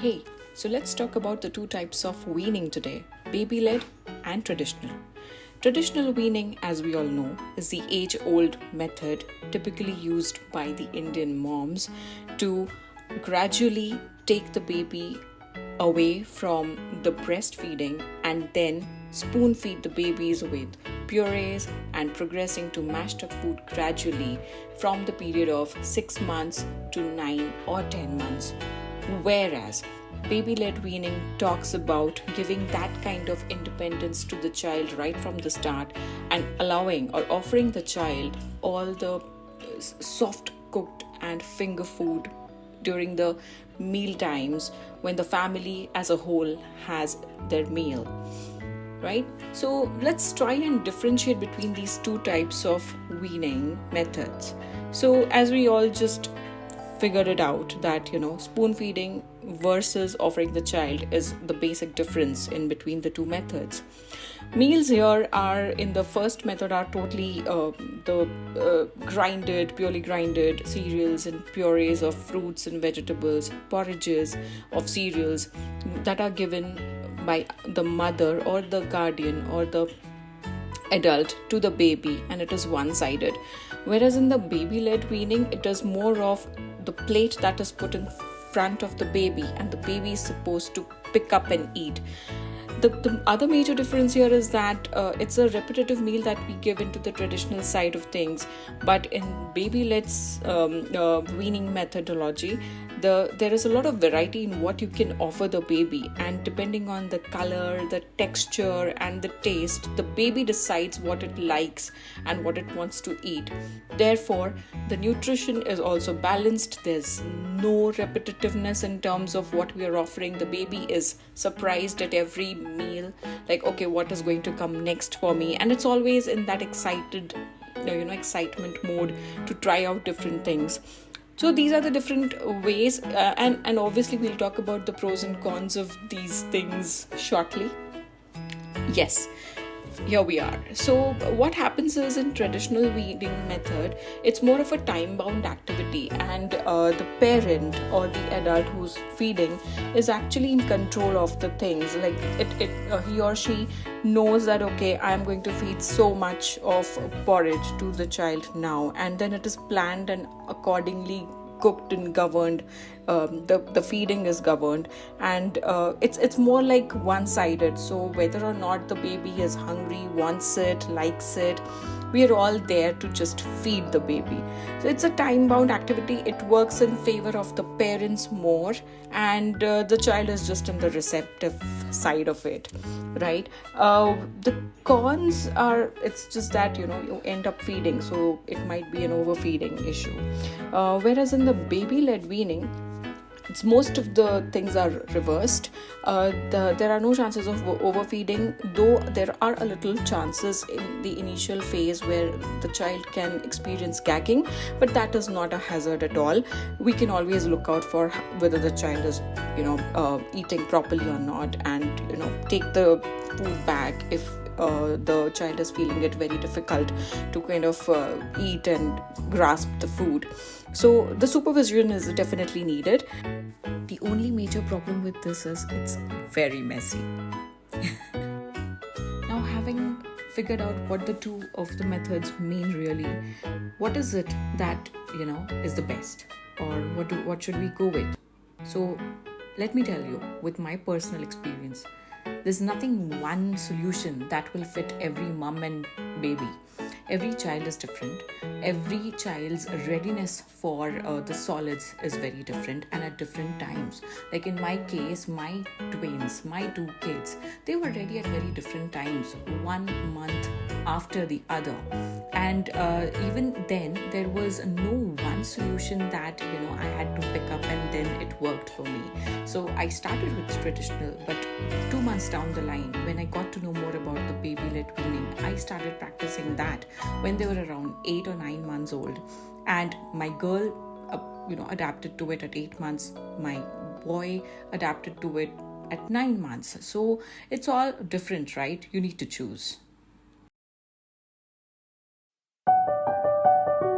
Hey, so let's talk about the two types of weaning today, baby led and traditional. Traditional weaning, as we all know, is the age old method typically used by the Indian moms to gradually take the baby away from the breastfeeding and then spoon feed the babies with purees and progressing to mashed up food gradually from the period of 6 months to 9 or 10 months. Whereas baby-led weaning talks about giving that kind of independence to the child right from the start and allowing or offering the child all the soft cooked and finger food during the meal times when the family as a whole has their meal. Right? So let's try and differentiate between these two types of weaning methods. So as we all just figured it out that spoon feeding versus offering the child is the basic difference in between the two methods. Meals here are in the first method are totally purely grinded cereals and purees of fruits and vegetables, porridges of cereals that are given by the mother or the guardian or the adult to the baby, and it is one-sided. Whereas in the baby-led weaning, it is more of the plate that is put in front of the baby and the baby is supposed to pick up and eat. The other major difference here is that it's a repetitive meal that we give into the traditional side of things, but in baby-led weaning methodology, there is a lot of variety in what you can offer the baby, and depending on the color, the texture and the taste, the baby decides what it likes and what it wants to eat. Therefore, the nutrition is also balanced. There's no repetitiveness in terms of what we are offering. The baby is surprised at every meal, like, okay, what is going to come next for me? And it's always in that excitement mode to try out different things. So these are the different ways, and obviously we'll talk about the pros and cons of these things shortly. Yes, here we are. So what happens is, in traditional weaning method, it's more of a time-bound activity, and the parent or the adult who's feeding is actually in control of the things. Like he or she knows that, okay, I'm going to feed so much of porridge to the child now, and then it is planned and accordingly cooked and governed. The feeding is governed, and it's more like one-sided. So whether or not the baby is hungry, wants it, likes it, we are all there to just feed the baby. So it's a time-bound activity. It works in favor of the parents more, and the child is just in the receptive side of it, right? The cons are, it's just that you end up feeding, so it might be an overfeeding issue. Whereas in the baby-led weaning, most of the things are reversed. There are no chances of overfeeding, though there are a little chances in the initial phase where the child can experience gagging, but that is not a hazard at all. We can always look out for whether the child is eating properly or not, and take the food back if the child is feeling it very difficult to kind of eat and grasp the food. So the supervision is definitely needed. The only major problem with this is it's very messy. Now, having figured out what the two of the methods mean really, what is it that is the best, or what should we go with? So let me tell you, with my personal experience, there's nothing one solution that will fit every mom and baby. Every child is different. Every child's readiness for the solids is very different and at different times. Like in my case, my twins, my two kids, they were ready at very different times, 1 month after the other. And even then, there was no one solution that, I had to pick up and then it worked for me. So I started with traditional, but 2 months down the line, when I got to know more about the baby-led weaning, I started practicing that when they were around 8 or 9 months old. And my girl, adapted to it at 8 months. My boy adapted to it at 9 months. So it's all different, right? You need to choose.